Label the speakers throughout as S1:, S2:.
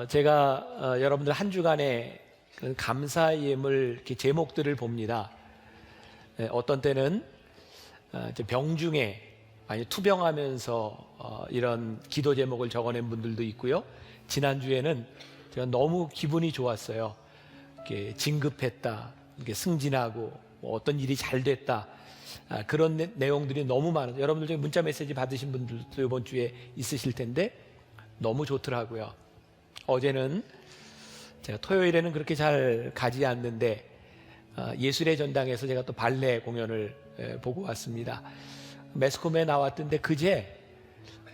S1: 제가 여러분들 한 주간의 그런 감사의 예물 이렇게 제목들을 봅니다. 어떤 때는 병중에 많이 투병하면서 이런 기도 제목을 적어낸 분들도 있고요. 지난주에는 제가 너무 기분이 좋았어요. 이렇게 진급했다, 이렇게 승진하고 어떤 일이 잘 됐다, 그런 내용들이 너무 많아요. 여러분들 중에 문자 메시지 받으신 분들도 이번 주에 있으실 텐데 너무 좋더라고요. 어제는 제가 토요일에는 그렇게 잘 가지 않는데 예술의 전당에서 제가 또 발레 공연을 보고 왔습니다. 매스컴에 나왔던데 그제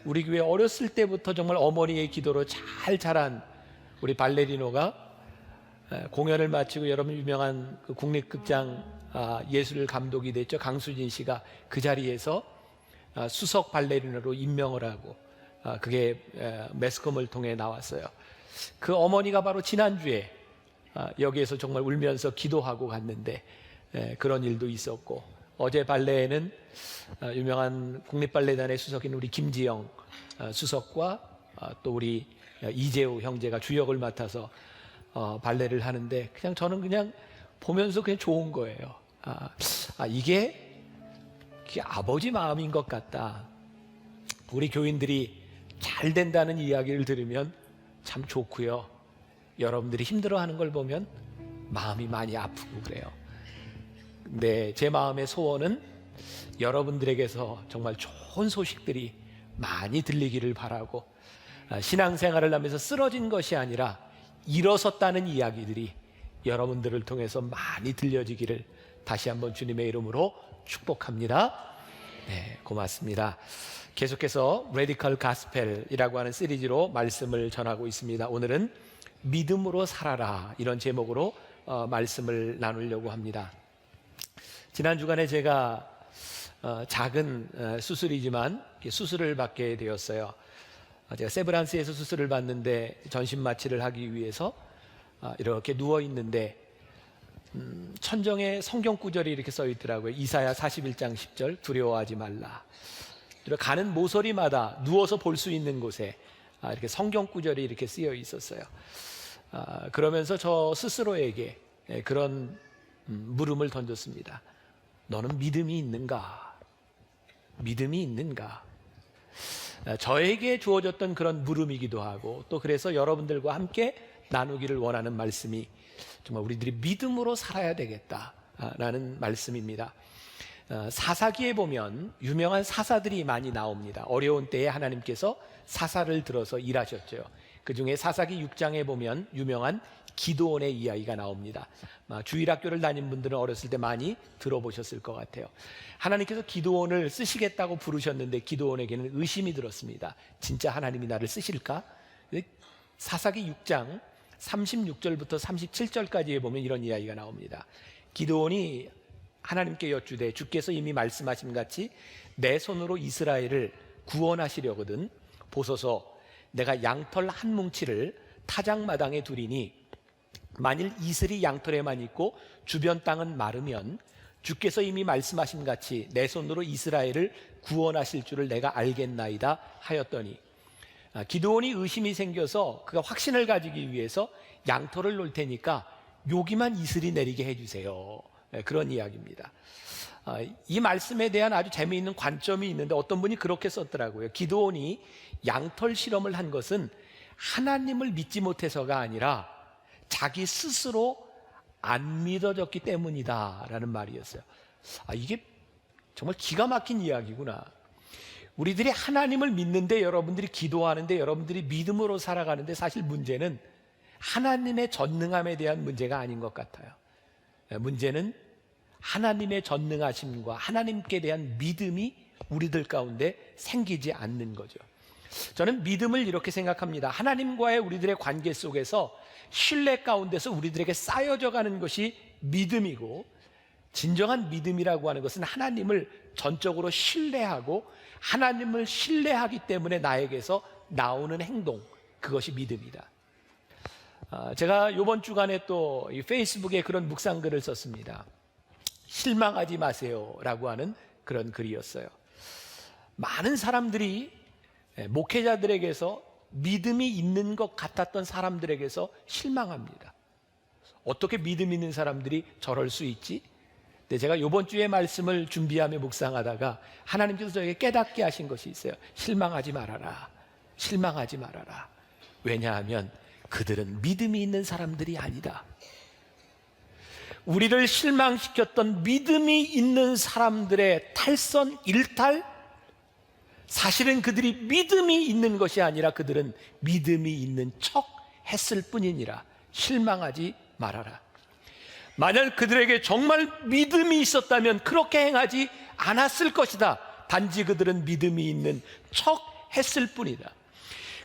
S1: 우리 교회 어렸을 때부터 정말 어머니의 기도로 잘 자란 우리 발레리노가 공연을 마치고 여러분 유명한 그 국립극장 예술 감독이 됐죠. 강수진 씨가 그 자리에서 수석 발레리노로 임명을 하고 그게 매스컴을 통해 나왔어요. 그 어머니가 바로 지난주에 여기에서 정말 울면서 기도하고 갔는데 그런 일도 있었고, 어제 발레에는 유명한 국립발레단의 수석인 우리 김지영 수석과 또 우리 이재우 형제가 주역을 맡아서 발레를 하는데 저는 그냥 보면서 그냥 좋은 거예요. 이게 아버지 마음인 것 같다. 우리 교인들이 잘 된다는 이야기를 들으면 참 좋고요. 여러분들이 힘들어하는 걸 보면 마음이 많이 아프고 그래요. 근데 제 마음의 소원은 여러분들에게서 정말 좋은 소식들이 많이 들리기를 바라고, 신앙생활을 하면서 쓰러진 것이 아니라 일어섰다는 이야기들이 여러분들을 통해서 많이 들려지기를 다시 한번 주님의 이름으로 축복합니다. 네, 고맙습니다. 계속해서 레디컬 가스펠이라고 하는 시리즈로 말씀을 전하고 있습니다. 오늘은 믿음으로 살아라, 이런 제목으로 말씀을 나누려고 합니다. 지난 주간에 제가 작은 수술이지만 수술을 받게 되었어요. 제가 세브란스에서 수술을 받는데 전신 마취를 하기 위해서 이렇게 누워 있는데 천정에 성경 구절이 이렇게 써 있더라고요. 이사야 41장 10절, 두려워하지 말라. 가는 모서리마다 누워서 볼 수 있는 곳에 이렇게 성경 구절이 이렇게 쓰여 있었어요. 그러면서 저 스스로에게 그런 물음을 던졌습니다. 너는 믿음이 있는가? 믿음이 있는가? 저에게 주어졌던 그런 물음이기도 하고, 또 그래서 여러분들과 함께 나누기를 원하는 말씀이 정말 우리들이 믿음으로 살아야 되겠다라는 말씀입니다. 사사기에 보면 유명한 사사들이 많이 나옵니다. 어려운 때에 하나님께서 사사를 들어서 일하셨죠. 그 중에 사사기 6장에 보면 유명한 기드온의 이야기가 나옵니다. 주일학교를 다닌 분들은 어렸을 때 많이 들어보셨을 것 같아요. 하나님께서 기드온을 쓰시겠다고 부르셨는데 기드온에게는 의심이 들었습니다. 진짜 하나님이 나를 쓰실까? 사사기 6장 36절부터 37절까지에 보면 이런 이야기가 나옵니다. 기드온이 하나님께 여쭈되 주께서 이미 말씀하신 같이 내 손으로 이스라엘을 구원하시려거든 보소서, 내가 양털 한 뭉치를 타작마당에 두리니 만일 이슬이 양털에만 있고 주변 땅은 마르면 주께서 이미 말씀하신 같이 내 손으로 이스라엘을 구원하실 줄을 내가 알겠나이다 하였더니, 기드온이 의심이 생겨서 그가 확신을 가지기 위해서 양털을 놓을 테니까 여기만 이슬이 내리게 해주세요. 그런 이야기입니다. 이 말씀에 대한 아주 재미있는 관점이 있는데 어떤 분이 그렇게 썼더라고요. 기드온이 양털 실험을 한 것은 하나님을 믿지 못해서가 아니라 자기 스스로 안 믿어졌기 때문이다 라는 말이었어요. 이게 정말 기가 막힌 이야기구나. 우리들이 하나님을 믿는데, 여러분들이 기도하는데, 여러분들이 믿음으로 살아가는데 사실 문제는 하나님의 전능함에 대한 문제가 아닌 것 같아요. 문제는 하나님의 전능하심과 하나님께 대한 믿음이 우리들 가운데 생기지 않는 거죠. 저는 믿음을 이렇게 생각합니다. 하나님과의 우리들의 관계 속에서 신뢰 가운데서 우리들에게 쌓여져 가는 것이 믿음이고, 진정한 믿음이라고 하는 것은 하나님을 전적으로 신뢰하고 하나님을 신뢰하기 때문에 나에게서 나오는 행동, 그것이 믿음이다. 제가 이번 주간에 또 이 페이스북에 그런 묵상글을 썼습니다. 실망하지 마세요 라고 하는 그런 글이었어요. 많은 사람들이 목회자들에게서 믿음이 있는 것 같았던 사람들에게서 실망합니다. 어떻게 믿음 있는 사람들이 저럴 수 있지? 근데 제가 이번 주에 말씀을 준비하며 묵상하다가 하나님께서 저에게 깨닫게 하신 것이 있어요. 실망하지 말아라. 실망하지 말아라. 왜냐하면 그들은 믿음이 있는 사람들이 아니다. 우리를 실망시켰던 믿음이 있는 사람들의 탈선, 일탈, 사실은 그들이 믿음이 있는 것이 아니라 그들은 믿음이 있는 척 했을 뿐이니라. 실망하지 말아라. 만약 그들에게 정말 믿음이 있었다면 그렇게 행하지 않았을 것이다. 단지 그들은 믿음이 있는 척 했을 뿐이다.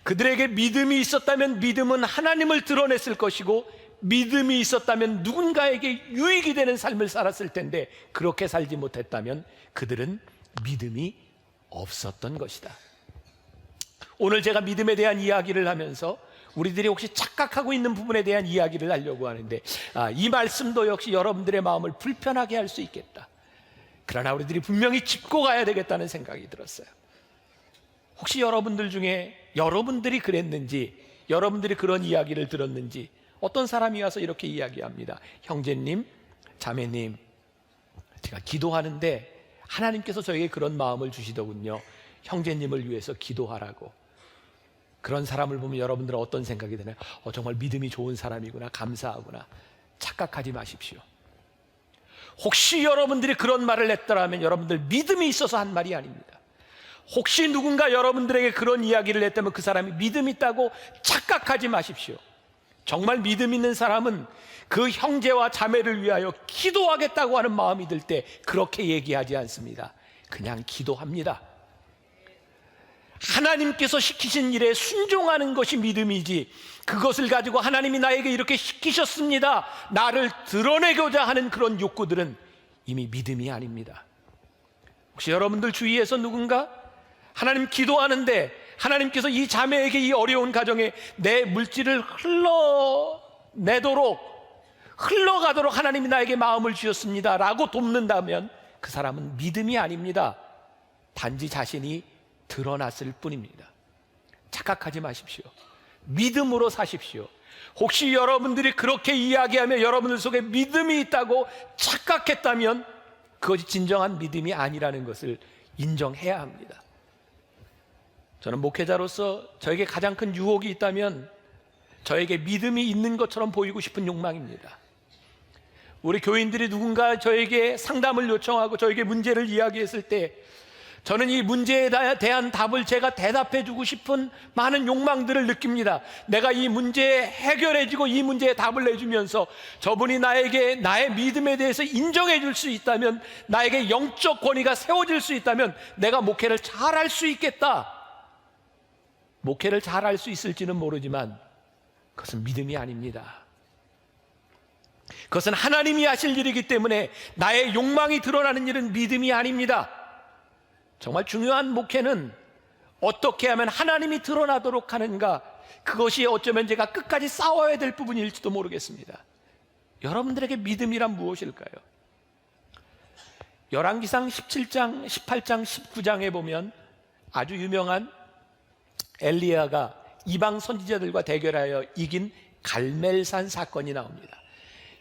S1: 그들에게 믿음이 있었다면 믿음은 하나님을 드러냈을 것이고, 믿음이 있었다면 누군가에게 유익이 되는 삶을 살았을 텐데, 그렇게 살지 못했다면 그들은 믿음이 없었던 것이다. 오늘 제가 믿음에 대한 이야기를 하면서 우리들이 혹시 착각하고 있는 부분에 대한 이야기를 하려고 하는데, 이 말씀도 역시 여러분들의 마음을 불편하게 할 수 있겠다. 그러나 우리들이 분명히 짚고 가야 되겠다는 생각이 들었어요. 혹시 여러분들 중에 여러분들이 그랬는지, 여러분들이 그런 이야기를 들었는지, 어떤 사람이 와서 이렇게 이야기합니다. 형제님, 자매님, 제가 기도하는데 하나님께서 저에게 그런 마음을 주시더군요. 형제님을 위해서 기도하라고. 그런 사람을 보면 여러분들은 어떤 생각이 드나요? 정말 믿음이 좋은 사람이구나, 감사하구나. 착각하지 마십시오. 혹시 여러분들이 그런 말을 했더라면 여러분들 믿음이 있어서 한 말이 아닙니다. 혹시 누군가 여러분들에게 그런 이야기를 했다면 그 사람이 믿음 있다고 착각하지 마십시오. 정말 믿음 있는 사람은 그 형제와 자매를 위하여 기도하겠다고 하는 마음이 들 때 그렇게 얘기하지 않습니다. 그냥 기도합니다. 하나님께서 시키신 일에 순종하는 것이 믿음이지, 그것을 가지고 하나님이 나에게 이렇게 시키셨습니다, 나를 드러내고자 하는 그런 욕구들은 이미 믿음이 아닙니다. 혹시 여러분들 주위에서 누군가 하나님 기도하는데 하나님께서 이 자매에게 이 어려운 가정에 내 물질을 흘러가도록 하나님이 나에게 마음을 주셨습니다 라고 돕는다면 그 사람은 믿음이 아닙니다. 단지 자신이 드러났을 뿐입니다. 착각하지 마십시오. 믿음으로 사십시오. 혹시 여러분들이 그렇게 이야기하며 여러분들 속에 믿음이 있다고 착각했다면 그것이 진정한 믿음이 아니라는 것을 인정해야 합니다. 저는 목회자로서 저에게 가장 큰 유혹이 있다면 저에게 믿음이 있는 것처럼 보이고 싶은 욕망입니다. 우리 교인들이 누군가 저에게 상담을 요청하고 저에게 문제를 이야기했을 때 저는 이 문제에 대한 답을 제가 대답해 주고 싶은 많은 욕망들을 느낍니다. 내가 이 문제에 해결해주고 이 문제에 답을 내주면서 저분이 나에게 나의 믿음에 대해서 인정해 줄 수 있다면, 나에게 영적 권위가 세워질 수 있다면 내가 목회를 잘할 수 있겠다. 목회를 잘할 수 있을지는 모르지만 그것은 믿음이 아닙니다. 그것은 하나님이 하실 일이기 때문에 나의 욕망이 드러나는 일은 믿음이 아닙니다. 정말 중요한 목회는 어떻게 하면 하나님이 드러나도록 하는가, 그것이 어쩌면 제가 끝까지 싸워야 될 부분일지도 모르겠습니다. 여러분들에게 믿음이란 무엇일까요? 열왕기상 17장, 18장, 19장에 보면 아주 유명한 엘리야가 이방 선지자들과 대결하여 이긴 갈멜산 사건이 나옵니다.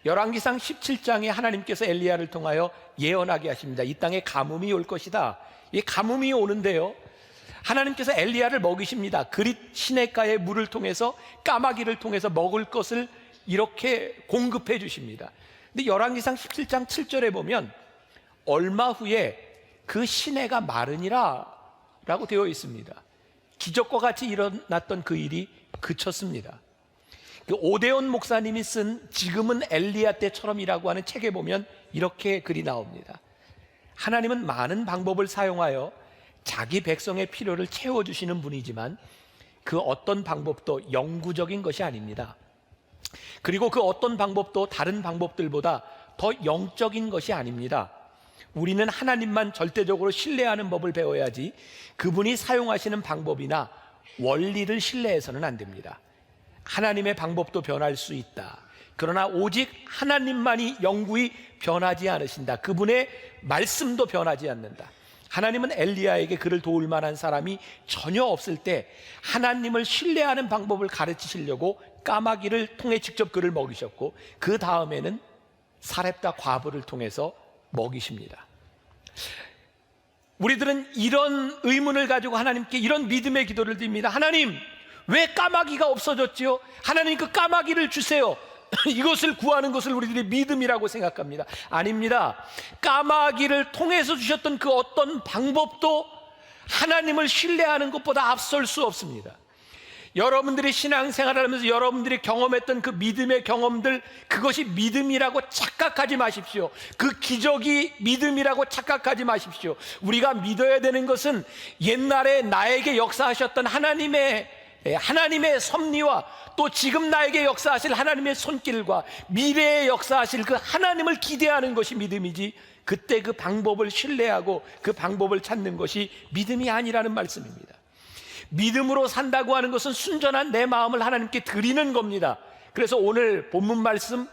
S1: 열왕기상 17장에 하나님께서 엘리야를 통하여 예언하게 하십니다. 이 땅에 가뭄이 올 것이다. 이 가뭄이 오는데요, 하나님께서 엘리야를 먹이십니다. 그릿 시냇가의 물을 통해서, 까마귀를 통해서 먹을 것을 이렇게 공급해 주십니다. 근데 열왕기상 17장 7절에 보면 얼마 후에 그 시내가 마르니라 라고 되어 있습니다. 기적과 같이 일어났던 그 일이 그쳤습니다. 그 오대온 목사님이 쓴 지금은 엘리야 때처럼이라고 하는 책에 보면 이렇게 글이 나옵니다. 하나님은 많은 방법을 사용하여 자기 백성의 필요를 채워주시는 분이지만 그 어떤 방법도 영구적인 것이 아닙니다. 그리고 그 어떤 방법도 다른 방법들보다 더 영적인 것이 아닙니다. 우리는 하나님만 절대적으로 신뢰하는 법을 배워야지 그분이 사용하시는 방법이나 원리를 신뢰해서는 안 됩니다. 하나님의 방법도 변할 수 있다. 그러나 오직 하나님만이 영구히 변하지 않으신다. 그분의 말씀도 변하지 않는다. 하나님은 엘리야에게 그를 도울 만한 사람이 전혀 없을 때 하나님을 신뢰하는 방법을 가르치시려고 까마귀를 통해 직접 그를 먹이셨고, 그 다음에는 사렙다 과부를 통해서 먹이십니다. 우리들은 이런 의문을 가지고 하나님께 이런 믿음의 기도를 드립니다. 하나님, 왜 까마귀가 없어졌지요? 하나님, 그 까마귀를 주세요. 이것을 구하는 것을 우리들이 믿음이라고 생각합니다. 아닙니다. 까마귀를 통해서 주셨던 그 어떤 방법도 하나님을 신뢰하는 것보다 앞설 수 없습니다. 여러분들이 신앙생활을 하면서 여러분들이 경험했던 그 믿음의 경험들, 그것이 믿음이라고 착각하지 마십시오. 그 기적이 믿음이라고 착각하지 마십시오. 우리가 믿어야 되는 것은 옛날에 나에게 역사하셨던 하나님의 섭리와 또 지금 나에게 역사하실 하나님의 손길과 미래에 역사하실 그 하나님을 기대하는 것이 믿음이지, 그때 그 방법을 신뢰하고 그 방법을 찾는 것이 믿음이 아니라는 말씀입니다. 믿음으로 산다고 하는 것은 순전한 내 마음을 하나님께 드리는 겁니다. 그래서 오늘 본문 말씀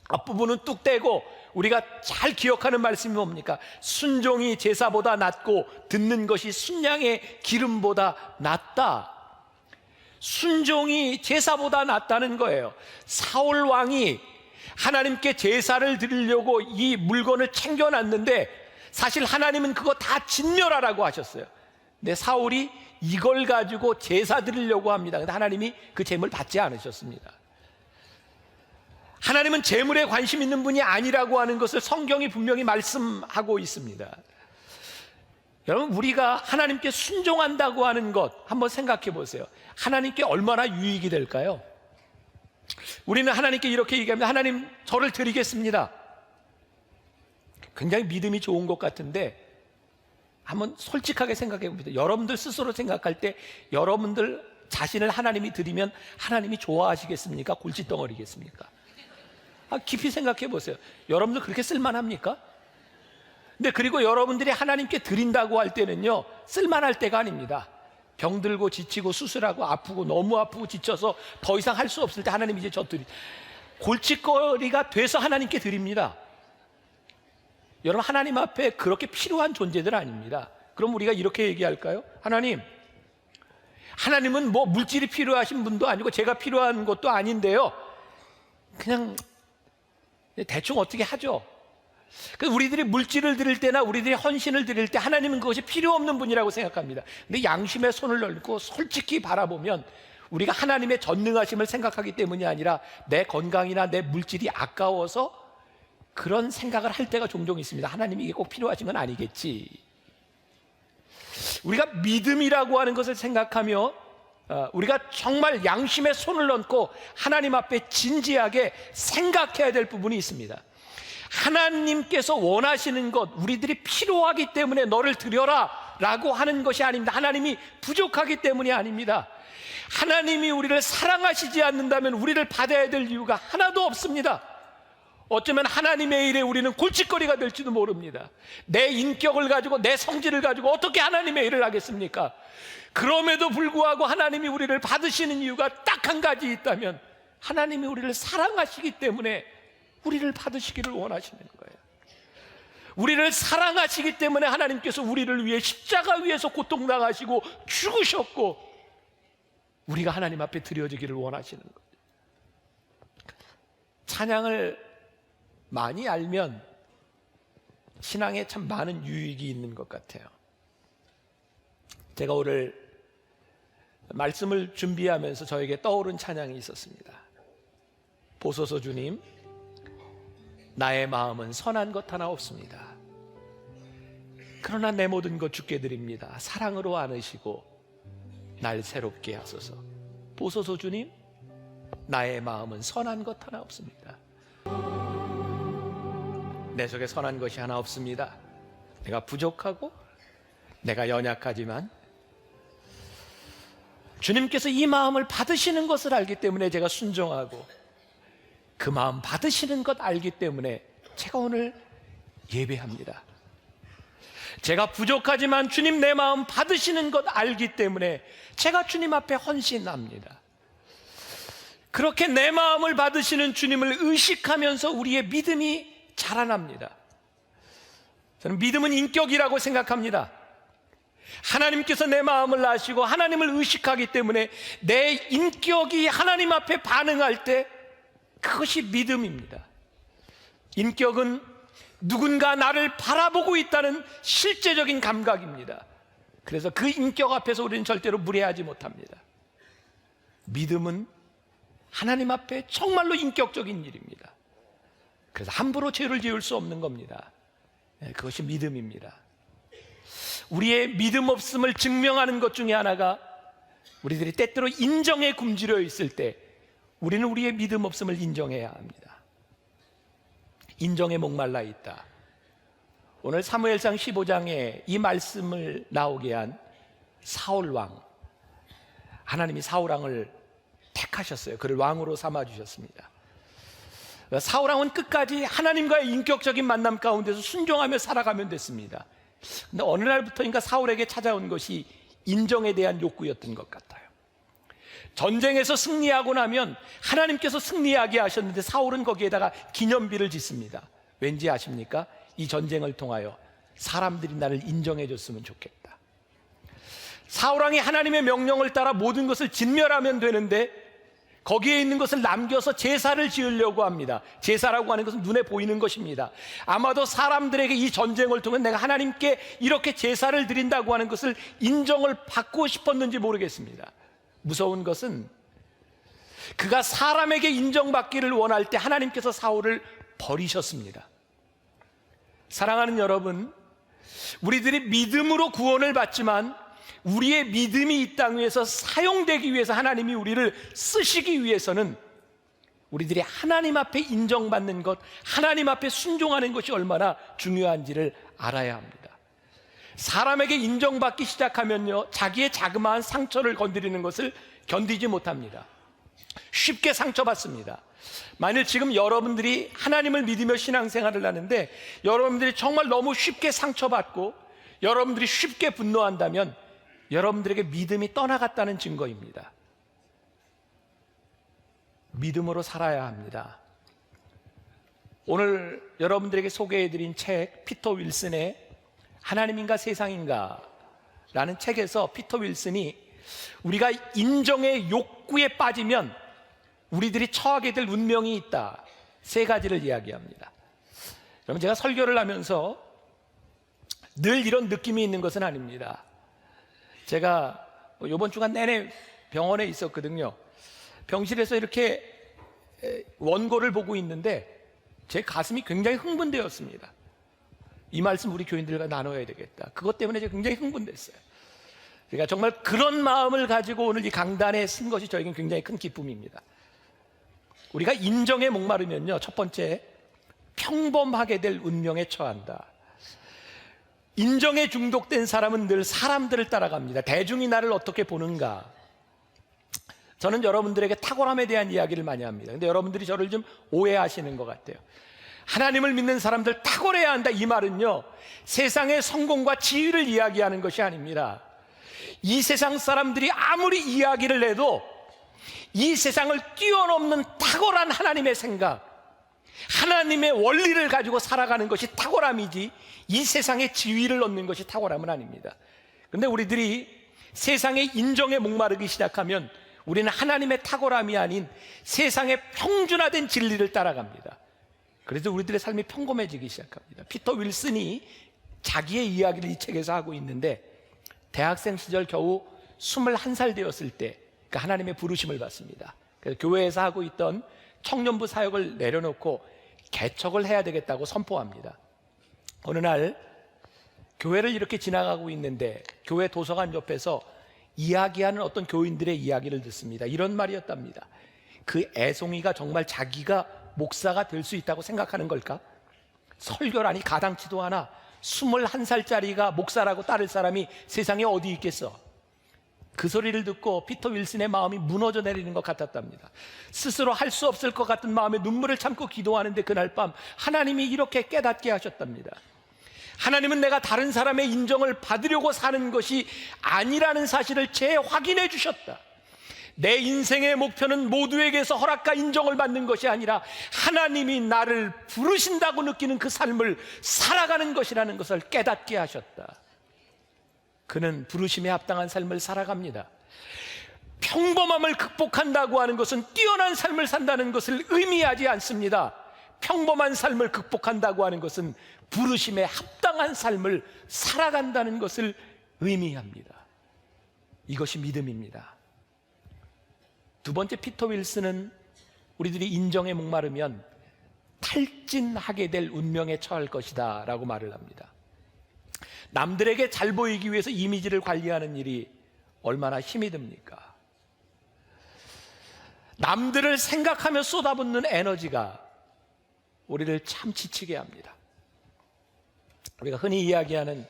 S1: 앞부분은 뚝 떼고 우리가 잘 기억하는 말씀이 뭡니까? 순종이 제사보다 낫고 듣는 것이 순양의 기름보다 낫다. 순종이 제사보다 낫다는 거예요. 사울 왕이 하나님께 제사를 드리려고 이 물건을 챙겨놨는데 사실 하나님은 그거 다 진멸하라고 하셨어요. 근데 사울이 이걸 가지고 제사 드리려고 합니다. 근데 하나님이 그 제물 받지 않으셨습니다. 하나님은 제물에 관심 있는 분이 아니라고 하는 것을 성경이 분명히 말씀하고 있습니다. 여러분, 우리가 하나님께 순종한다고 하는 것 한번 생각해 보세요. 하나님께 얼마나 유익이 될까요? 우리는 하나님께 이렇게 얘기합니다. 하나님, 저를 드리겠습니다. 굉장히 믿음이 좋은 것 같은데 한번 솔직하게 생각해 봅니다. 여러분들 스스로 생각할 때 여러분들 자신을 하나님이 드리면 하나님이 좋아하시겠습니까? 골칫덩어리겠습니까? 깊이 생각해 보세요. 여러분들 그렇게 쓸만합니까? 근데 그리고 여러분들이 하나님께 드린다고 할 때는요, 쓸만할 때가 아닙니다. 병들고 지치고 수술하고 아프고 너무 아프고 지쳐서 더 이상 할 수 없을 때 하나님 이제 저 골칫거리가 돼서 하나님께 드립니다. 여러분, 하나님 앞에 그렇게 필요한 존재들 아닙니다. 그럼 우리가 이렇게 얘기할까요? 하나님은 뭐 물질이 필요하신 분도 아니고 제가 필요한 것도 아닌데요, 그냥 대충 어떻게 하죠. 우리들이 물질을 드릴 때나 우리들이 헌신을 드릴 때 하나님은 그것이 필요 없는 분이라고 생각합니다. 근데 양심의 손을 넓고 솔직히 바라보면 우리가 하나님의 전능하심을 생각하기 때문이 아니라 내 건강이나 내 물질이 아까워서 그런 생각을 할 때가 종종 있습니다. 하나님이 이게 꼭 필요하신 건 아니겠지. 우리가 믿음이라고 하는 것을 생각하며 우리가 정말 양심의 손을 얹고 하나님 앞에 진지하게 생각해야 될 부분이 있습니다. 하나님께서 원하시는 것, 우리들이 필요하기 때문에 너를 드려라 라고 하는 것이 아닙니다. 하나님이 부족하기 때문이 아닙니다. 하나님이 우리를 사랑하시지 않는다면 우리를 받아야 될 이유가 하나도 없습니다. 어쩌면 하나님의 일에 우리는 골칫거리가 될지도 모릅니다. 내 인격을 가지고 내 성질을 가지고 어떻게 하나님의 일을 하겠습니까? 그럼에도 불구하고 하나님이 우리를 받으시는 이유가 딱 한 가지 있다면 하나님이 우리를 사랑하시기 때문에 우리를 받으시기를 원하시는 거예요. 우리를 사랑하시기 때문에 하나님께서 우리를 위해 십자가 위에서 고통당하시고 죽으셨고 우리가 하나님 앞에 드려지기를 원하시는 거예요. 찬양을 많이 알면 신앙에 참 많은 유익이 있는 것 같아요. 제가 오늘 말씀을 준비하면서 저에게 떠오른 찬양이 있었습니다. 보소서 주님, 나의 마음은 선한 것 하나 없습니다. 그러나 내 모든 것 주께 드립니다. 사랑으로 안으시고 날 새롭게 하소서. 보소서 주님, 나의 마음은 선한 것 하나 없습니다. 내 속에 선한 것이 하나 없습니다. 내가 부족하고 내가 연약하지만 주님께서 이 마음을 받으시는 것을 알기 때문에 제가 순종하고 그 마음 받으시는 것 알기 때문에 제가 오늘 예배합니다. 제가 부족하지만 주님 내 마음 받으시는 것 알기 때문에 제가 주님 앞에 헌신합니다. 그렇게 내 마음을 받으시는 주님을 의식하면서 우리의 믿음이 자라납니다. 저는 믿음은 인격이라고 생각합니다. 하나님께서 내 마음을 아시고 하나님을 의식하기 때문에 내 인격이 하나님 앞에 반응할 때 그것이 믿음입니다. 인격은 누군가 나를 바라보고 있다는 실제적인 감각입니다. 그래서 그 인격 앞에서 우리는 절대로 무례하지 못합니다. 믿음은 하나님 앞에 정말로 인격적인 일입니다. 그래서 함부로 죄를 지을 수 없는 겁니다. 그것이 믿음입니다. 우리의 믿음 없음을 증명하는 것 중에 하나가 우리들이 때때로 인정에 굶주려 있을 때 우리는 우리의 믿음 없음을 인정해야 합니다. 인정에 목말라 있다. 오늘 사무엘상 15장에 이 말씀을 나오게 한 사울 왕, 하나님이 사울 왕을 택하셨어요. 그를 왕으로 삼아주셨습니다. 사울 왕은 끝까지 하나님과의 인격적인 만남 가운데서 순종하며 살아가면 됐습니다. 근데 어느 날부터인가 사울에게 찾아온 것이 인정에 대한 욕구였던 것 같아요. 전쟁에서 승리하고 나면 하나님께서 승리하게 하셨는데 사울은 거기에다가 기념비를 짓습니다. 왠지 아십니까? 이 전쟁을 통하여 사람들이 나를 인정해 줬으면 좋겠다. 사울왕이 하나님의 명령을 따라 모든 것을 진멸하면 되는데 거기에 있는 것을 남겨서 제사를 지으려고 합니다. 제사라고 하는 것은 눈에 보이는 것입니다. 아마도 사람들에게 이 전쟁을 통해 내가 하나님께 이렇게 제사를 드린다고 하는 것을 인정을 받고 싶었는지 모르겠습니다. 무서운 것은 그가 사람에게 인정받기를 원할 때 하나님께서 사울을 버리셨습니다. 사랑하는 여러분, 우리들이 믿음으로 구원을 받지만 우리의 믿음이 이 땅 위에서 사용되기 위해서 하나님이 우리를 쓰시기 위해서는 우리들이 하나님 앞에 인정받는 것, 하나님 앞에 순종하는 것이 얼마나 중요한지를 알아야 합니다. 사람에게 인정받기 시작하면요, 자기의 자그마한 상처를 건드리는 것을 견디지 못합니다. 쉽게 상처받습니다. 만일 지금 여러분들이 하나님을 믿으며 신앙생활을 하는데 여러분들이 정말 너무 쉽게 상처받고 여러분들이 쉽게 분노한다면 여러분들에게 믿음이 떠나갔다는 증거입니다. 믿음으로 살아야 합니다. 오늘 여러분들에게 소개해드린 책, 피터 윌슨의 하나님인가 세상인가 라는 책에서 피터 윌슨이 우리가 인정의 욕구에 빠지면 우리들이 처하게 될 운명이 있다, 세 가지를 이야기합니다. 여러분, 제가 설교를 하면서 늘 이런 느낌이 있는 것은 아닙니다. 제가 이번 주간 내내 병원에 있었거든요. 병실에서 이렇게 원고를 보고 있는데 제 가슴이 굉장히 흥분되었습니다. 이 말씀 우리 교인들과 나눠야 되겠다. 그것 때문에 제가 굉장히 흥분됐어요. 그러니까 정말 그런 마음을 가지고 오늘 이 강단에 쓴 것이 저에겐 굉장히 큰 기쁨입니다. 우리가 인정에 목마르면요, 첫 번째, 평범하게 될 운명에 처한다. 인정에 중독된 사람은 늘 사람들을 따라갑니다. 대중이 나를 어떻게 보는가. 저는 여러분들에게 탁월함에 대한 이야기를 많이 합니다. 근데 여러분들이 저를 좀 오해하시는 것 같아요. 하나님을 믿는 사람들 탁월해야 한다, 이 말은요, 세상의 성공과 지위를 이야기하는 것이 아닙니다. 이 세상 사람들이 아무리 이야기를 해도 이 세상을 뛰어넘는 탁월한 하나님의 생각, 하나님의 원리를 가지고 살아가는 것이 탁월함이지 이 세상의 지위를 얻는 것이 탁월함은 아닙니다. 그런데 우리들이 세상의 인정에 목마르기 시작하면 우리는 하나님의 탁월함이 아닌 세상의 평준화된 진리를 따라갑니다. 그래서 우리들의 삶이 평범해지기 시작합니다. 피터 윌슨이 자기의 이야기를 이 책에서 하고 있는데 대학생 시절 겨우 21살 되었을 때 하나님의 부르심을 받습니다. 그래서 교회에서 하고 있던 청년부 사역을 내려놓고 개척을 해야 되겠다고 선포합니다. 어느 날 교회를 이렇게 지나가고 있는데 교회 도서관 옆에서 이야기하는 어떤 교인들의 이야기를 듣습니다. 이런 말이었답니다. 그 애송이가 정말 자기가 목사가 될 수 있다고 생각하는 걸까? 설교라니 가당치도 않아. 21살짜리가 목사라고 따를 사람이 세상에 어디 있겠어? 그 소리를 듣고 피터 윌슨의 마음이 무너져 내리는 것 같았답니다. 스스로 할 수 없을 것 같은 마음에 눈물을 참고 기도하는데 그날 밤 하나님이 이렇게 깨닫게 하셨답니다. 하나님은 내가 다른 사람의 인정을 받으려고 사는 것이 아니라는 사실을 재확인해 주셨다. 내 인생의 목표는 모두에게서 허락과 인정을 받는 것이 아니라 하나님이 나를 부르신다고 느끼는 그 삶을 살아가는 것이라는 것을 깨닫게 하셨다. 그는 부르심에 합당한 삶을 살아갑니다. 평범함을 극복한다고 하는 것은 뛰어난 삶을 산다는 것을 의미하지 않습니다. 평범한 삶을 극복한다고 하는 것은 부르심에 합당한 삶을 살아간다는 것을 의미합니다. 이것이 믿음입니다. 두 번째, 피터 윌슨은 우리들이 인정에 목마르면 탈진하게 될 운명에 처할 것이다 라고 말을 합니다. 남들에게 잘 보이기 위해서 이미지를 관리하는 일이 얼마나 힘이 듭니까? 남들을 생각하며 쏟아붓는 에너지가 우리를 참 지치게 합니다. 우리가 흔히 이야기하는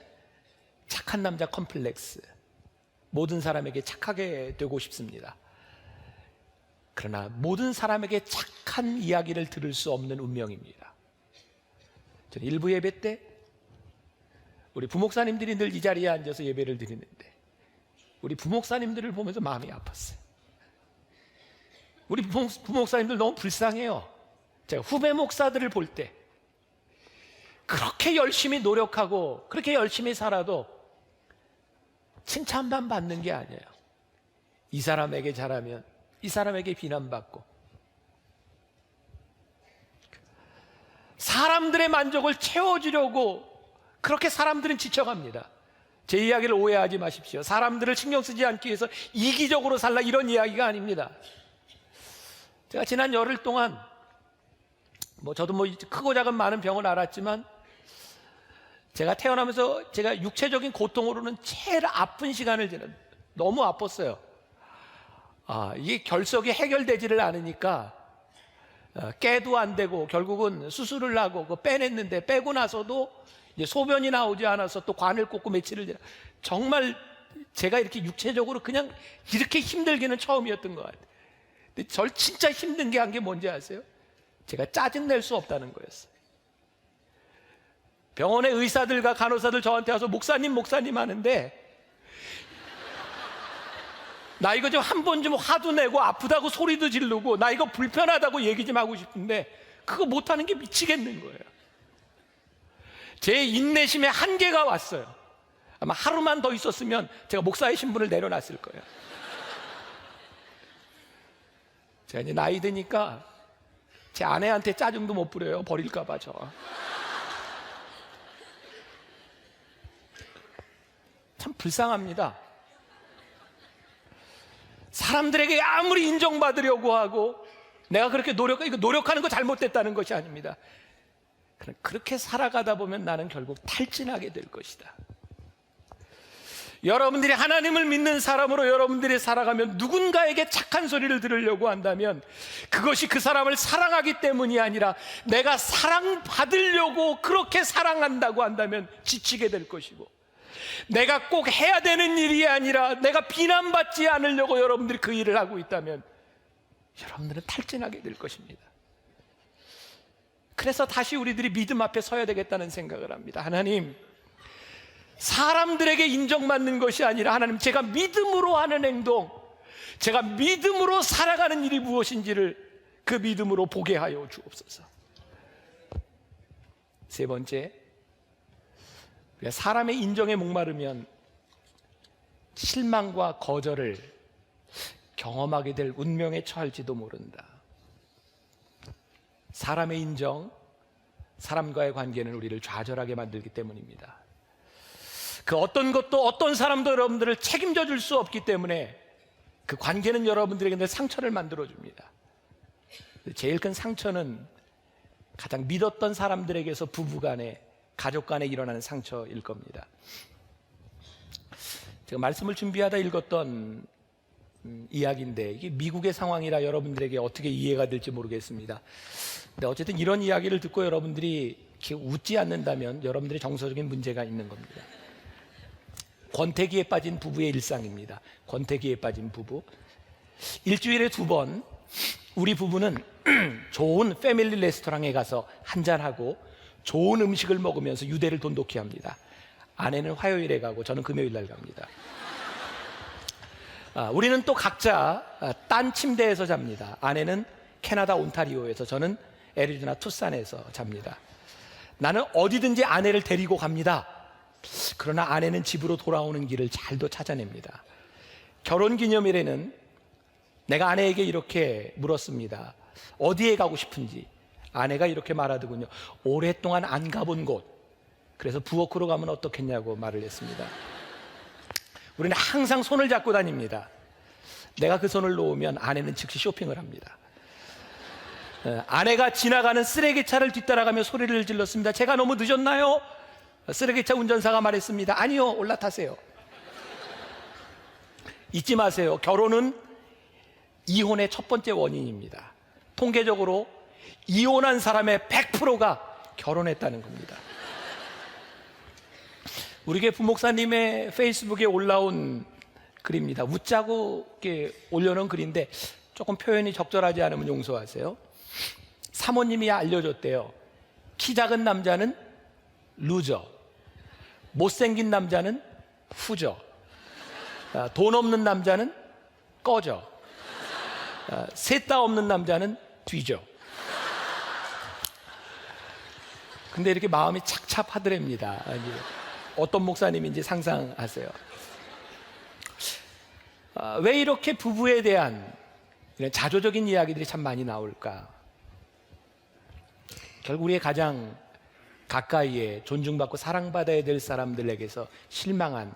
S1: 착한 남자 컴플렉스, 모든 사람에게 착하게 되고 싶습니다. 그러나 모든 사람에게 착한 이야기를 들을 수 없는 운명입니다. 저는 일부 예배 때 우리 부목사님들이 늘 이 자리에 앉아서 예배를 드리는데 우리 부목사님들을 보면서 마음이 아팠어요. 우리 부목사님들 너무 불쌍해요. 제가 후배 목사들을 볼 때 그렇게 열심히 노력하고 그렇게 열심히 살아도 칭찬만 받는 게 아니에요. 이 사람에게 잘하면 이 사람에게 비난받고 사람들의 만족을 채워주려고 그렇게 사람들은 지쳐갑니다. 제 이야기를 오해하지 마십시오. 사람들을 신경 쓰지 않기 위해서 이기적으로 살라 이런 이야기가 아닙니다. 제가 지난 열흘 동안 저도 크고 작은 많은 병을 앓았지만 제가 태어나면서 제가 육체적인 고통으로는 제일 아픈 시간을 너무 아팠어요. 이게 결석이 해결되지를 않으니까 깨도 안 되고 결국은 수술을 하고 빼냈는데 빼고 나서도 이제 소변이 나오지 않아서 또 관을 꽂고 며칠을 정말 제가 이렇게 육체적으로 그냥 이렇게 힘들기는 처음이었던 것 같아요. 근데 절 진짜 힘든 게 한 게 뭔지 아세요? 제가 짜증낼 수 없다는 거였어요. 병원의 의사들과 간호사들 저한테 와서 목사님 하는데 나 이거 좀 한 번 좀 화도 내고 아프다고 소리도 지르고 나 이거 불편하다고 얘기 좀 하고 싶은데 그거 못하는 게 미치겠는 거예요. 제 인내심에 한계가 왔어요. 아마 하루만 더 있었으면 제가 목사의 신분을 내려놨을 거예요. 제가 이제 나이 드니까 제 아내한테 짜증도 못 부려요. 버릴까 봐 저. 참 불쌍합니다. 사람들에게 아무리 인정받으려고 하고 내가 그렇게 노력하는 거 잘못됐다는 것이 아닙니다. 그렇게 살아가다 보면 나는 결국 탈진하게 될 것이다. 여러분들이 하나님을 믿는 사람으로 여러분들이 살아가면 누군가에게 착한 소리를 들으려고 한다면 그것이 그 사람을 사랑하기 때문이 아니라 내가 사랑받으려고 그렇게 사랑한다고 한다면 지치게 될 것이고, 내가 꼭 해야 되는 일이 아니라 내가 비난받지 않으려고 여러분들이 그 일을 하고 있다면 여러분들은 탈진하게 될 것입니다. 그래서 다시 우리들이 믿음 앞에 서야 되겠다는 생각을 합니다. 하나님, 사람들에게 인정받는 것이 아니라 하나님, 제가 믿음으로 하는 행동, 제가 믿음으로 살아가는 일이 무엇인지를 그 믿음으로 보게 하여 주옵소서. 세 번째, 사람의 인정에 목마르면 실망과 거절을 경험하게 될 운명에 처할지도 모른다. 사람의 인정, 사람과의 관계는 우리를 좌절하게 만들기 때문입니다. 그 어떤 것도 어떤 사람도 여러분들을 책임져 줄 수 없기 때문에 그 관계는 여러분들에게 늘 상처를 만들어 줍니다. 제일 큰 상처는 가장 믿었던 사람들에게서 부부간에, 가족간에 일어나는 상처일 겁니다. 제가 말씀을 준비하다 읽었던 이야기인데 이게 미국의 상황이라 여러분들에게 어떻게 이해가 될지 모르겠습니다. 근데 어쨌든 이런 이야기를 듣고 여러분들이 이렇게 웃지 않는다면 여러분들의 정서적인 문제가 있는 겁니다. 권태기에 빠진 부부의 일상입니다. 권태기에 빠진 부부. 일주일에 2번 우리 부부는 좋은 패밀리 레스토랑에 가서 한잔하고 좋은 음식을 먹으면서 유대를 돈독히 합니다. 아내는 화요일에 가고 저는 금요일 날 갑니다. 우리는 또 각자 딴 침대에서 잡니다. 아내는 캐나다 온타리오에서, 저는 애리조나 투싼에서 잡니다. 나는 어디든지 아내를 데리고 갑니다. 그러나 아내는 집으로 돌아오는 길을 잘도 찾아냅니다. 결혼기념일에는 내가 아내에게 이렇게 물었습니다. 어디에 가고 싶은지. 아내가 이렇게 말하더군요. 오랫동안 안 가본 곳. 그래서 부엌으로 가면 어떻겠냐고 말을 했습니다. 우리는 항상 손을 잡고 다닙니다. 내가 그 손을 놓으면 아내는 즉시 쇼핑을 합니다. 아내가 지나가는 쓰레기차를 뒤따라가며 소리를 질렀습니다. 제가 너무 늦었나요? 쓰레기차 운전사가 말했습니다. 아니요, 올라타세요. 잊지 마세요. 결혼은 이혼의 첫 번째 원인입니다. 통계적으로 이혼한 사람의 100%가 결혼했다는 겁니다. 우리 교회 부목사님의 페이스북에 올라온 글입니다. 웃자고 이렇게 올려놓은 글인데 조금 표현이 적절하지 않으면 용서하세요. 사모님이 알려줬대요. 키 작은 남자는 루저, 못생긴 남자는 후져, 돈 없는 남자는 꺼져, 셋 다 없는 남자는 뒤져. 근데 이렇게 마음이 착잡하더랍니다. 어떤 목사님인지 상상하세요. 왜 이렇게 부부에 대한 이런 자조적인 이야기들이 참 많이 나올까? 결국 우리의 가장 가까이에 존중받고 사랑받아야 될 사람들에게서 실망한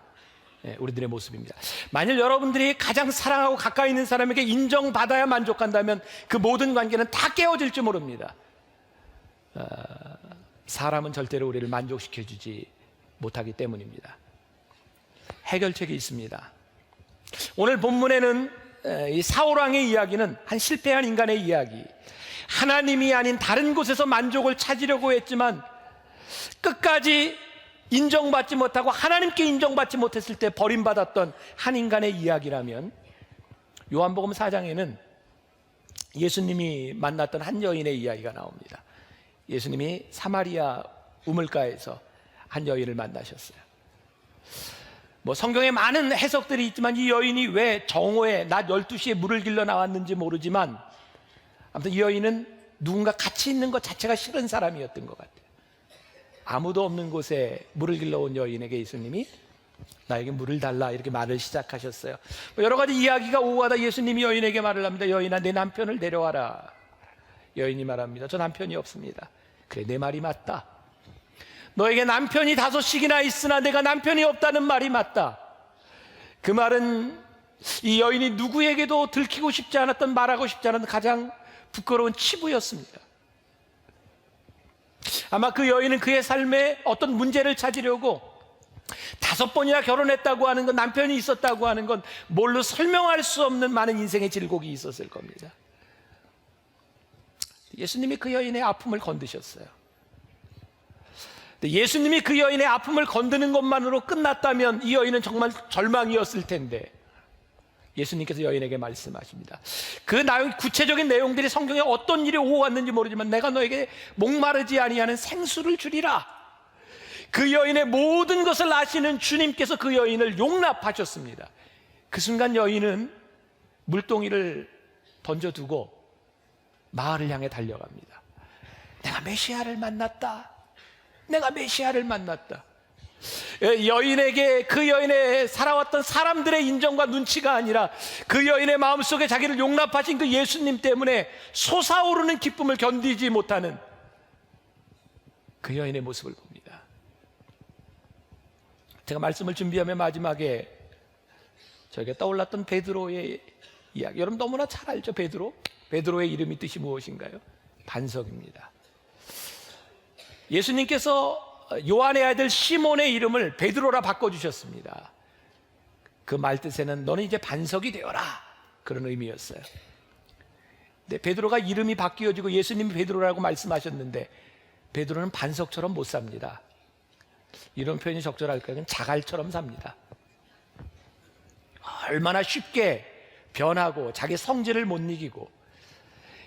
S1: 우리들의 모습입니다. 만일 여러분들이 가장 사랑하고 가까이 있는 사람에게 인정받아야 만족한다면 그 모든 관계는 다 깨어질지 모릅니다. 사람은 절대로 우리를 만족시켜주지 못하기 때문입니다. 해결책이 있습니다. 오늘 본문에는 이 사울왕의 이야기는 한 실패한 인간의 이야기, 하나님이 아닌 다른 곳에서 만족을 찾으려고 했지만 끝까지 인정받지 못하고 하나님께 인정받지 못했을 때 버림받았던 한 인간의 이야기라면, 요한복음 4장에는 예수님이 만났던 한 여인의 이야기가 나옵니다. 예수님이 사마리아 우물가에서 한 여인을 만나셨어요. 성경에 많은 해석들이 있지만 이 여인이 왜 정오에 낮 12시에 물을 길러 나왔는지 모르지만 아무튼 이 여인은 누군가 같이 있는 것 자체가 싫은 사람이었던 것 같아요. 아무도 없는 곳에 물을 길러 온 여인에게 예수님이 나에게 물을 달라 이렇게 말을 시작하셨어요. 여러 가지 이야기가 오고 가다 예수님이 여인에게 말을 합니다. 여인아, 내 남편을 데려와라. 여인이 말합니다. 저 남편이 없습니다. 그래, 내 말이 맞다. 너에게 남편이 5씩이나 있으나 내가 남편이 없다는 말이 맞다. 그 말은 이 여인이 누구에게도 들키고 싶지 않았던, 말하고 싶지 않았던 가장 부끄러운 치부였습니다. 아마 그 여인은 그의 삶에 어떤 문제를 찾으려고 5번이나 결혼했다고 하는 건, 남편이 있었다고 하는 건 뭘로 설명할 수 없는 많은 인생의 질곡이 있었을 겁니다. 예수님이 그 여인의 아픔을 건드셨어요. 예수님이 그 여인의 아픔을 건드는 것만으로 끝났다면 이 여인은 정말 절망이었을 텐데, 예수님께서 여인에게 말씀하십니다. 그 구체적인 내용들이 성경에 어떤 일이 오고 왔는지 모르지만 내가 너에게 목마르지 아니하는 생수를 주리라. 그 여인의 모든 것을 아시는 주님께서 그 여인을 용납하셨습니다. 그 순간 여인은 물동이를 던져두고 마을을 향해 달려갑니다. 내가 메시아를 만났다. 내가 메시아를 만났다. 여인에게 그 여인의 살아왔던 사람들의 인정과 눈치가 아니라 그 여인의 마음속에 자기를 용납하신 그 예수님 때문에 솟아오르는 기쁨을 견디지 못하는 그 여인의 모습을 봅니다. 제가 말씀을 준비하며 마지막에 저에게 떠올랐던 베드로의 이야기, 여러분 너무나 잘 알죠. 베드로의 이름이 뜻이 무엇인가요? 반석입니다. 예수님께서 요한의 아들 시몬의 이름을 베드로라 바꿔주셨습니다. 그 말뜻에는 너는 이제 반석이 되어라, 그런 의미였어요. 근데 베드로가 이름이 바뀌어지고 예수님이 베드로라고 말씀하셨는데 베드로는 반석처럼 못 삽니다. 이런 표현이 적절할까요? 자갈처럼 삽니다. 얼마나 쉽게 변하고 자기 성질을 못 이기고,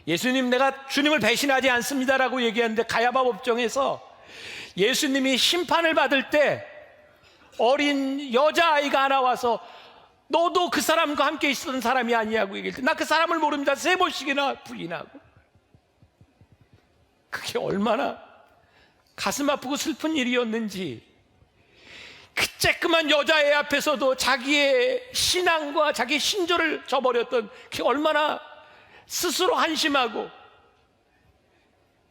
S1: 예수님 내가 주님을 배신하지 않습니다라고 얘기하는데 가야바 법정에서 예수님이 심판을 받을 때 어린 여자아이가 하나 와서 너도 그 사람과 함께 있었던 사람이 아니냐고 얘기할 때, 나 그 사람을 모릅니다. 3번씩이나 부인하고. 그게 얼마나 가슴 아프고 슬픈 일이었는지, 그 쬐끄만 여자애 앞에서도 자기의 신앙과 자기의 신조를 저버렸던, 그게 얼마나 스스로 한심하고,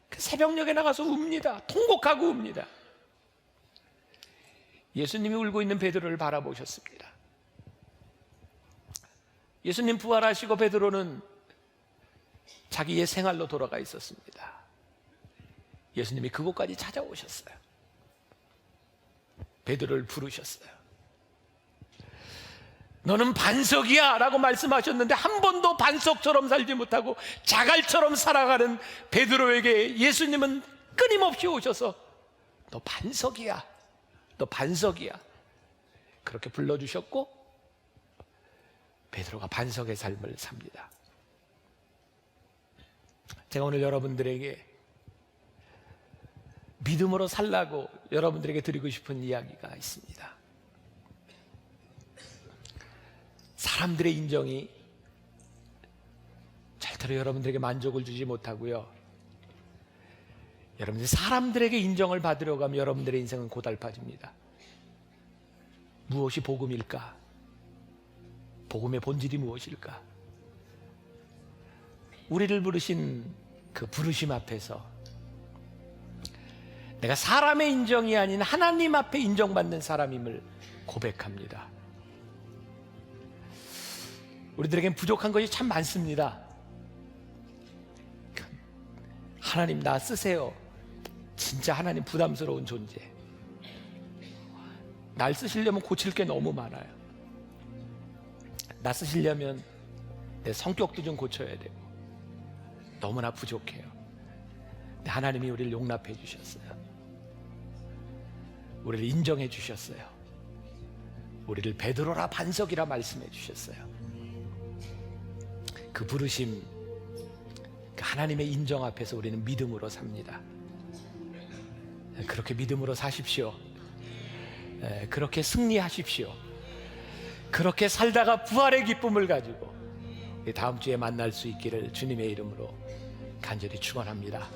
S1: 그 새벽녘에 나가서 웁니다. 통곡하고 웁니다. 예수님이 울고 있는 베드로를 바라보셨습니다. 예수님 부활하시고 베드로는 자기의 생활로 돌아가 있었습니다. 예수님이 그곳까지 찾아오셨어요. 베드로를 부르셨어요. 너는 반석이야 라고 말씀하셨는데, 한 번도 반석처럼 살지 못하고 자갈처럼 살아가는 베드로에게 예수님은 끊임없이 오셔서 너 반석이야, 너 반석이야, 그렇게 불러주셨고, 베드로가 반석의 삶을 삽니다. 제가 오늘 여러분들에게 믿음으로 살라고 여러분들에게 드리고 싶은 이야기가 있습니다. 사람들의 인정이 절대로 여러분들에게 만족을 주지 못하고요, 여러분들이 사람들에게 인정을 받으려고 하면 여러분들의 인생은 고달파집니다. 무엇이 복음일까? 복음의 본질이 무엇일까? 우리를 부르신 그 부르심 앞에서 내가 사람의 인정이 아닌 하나님 앞에 인정받는 사람임을 고백합니다. 우리들에겐 부족한 것이 참 많습니다. 하나님 나 쓰세요. 진짜 하나님 부담스러운 존재. 날 쓰시려면 고칠 게 너무 많아요. 나 쓰시려면 내 성격도 좀 고쳐야 되고 너무나 부족해요. 근데 하나님이 우리를 용납해 주셨어요. 우리를 인정해 주셨어요. 우리를 베드로라 반석이라 말씀해 주셨어요. 그 부르심, 그 하나님의 인정 앞에서 우리는 믿음으로 삽니다. 그렇게 믿음으로 사십시오. 그렇게 승리하십시오. 그렇게 살다가 부활의 기쁨을 가지고 다음 주에 만날 수 있기를 주님의 이름으로 간절히 축원합니다.